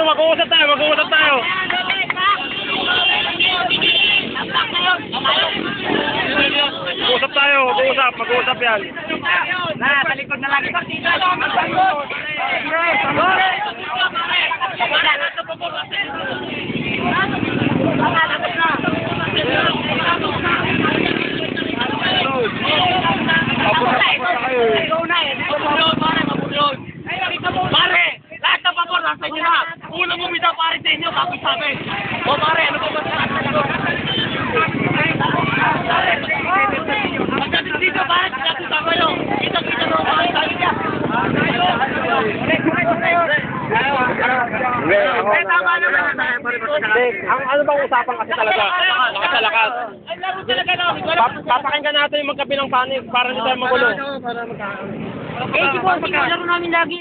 Dito, mag-uusap tayo, mag-uusap tayo. Mag-uusap tayo, mag-uusap yan. Sa likod na lang. Pare, lahat ng pabor nasa inyo na. Unang bumitaw pare sa inyo, bago sabi. O pare, ano ba ba sa pagdating dito, pare, kita kayo. Kita mo pare sa inyo. Tama naman. Ang ano bang usapan kasi talaga? Lakas-lakas. Ay, laro talaga na. Papakinggan natin yung magkabilang panig para hindi tayo magulo. Eh, di ba, laro namin lagi.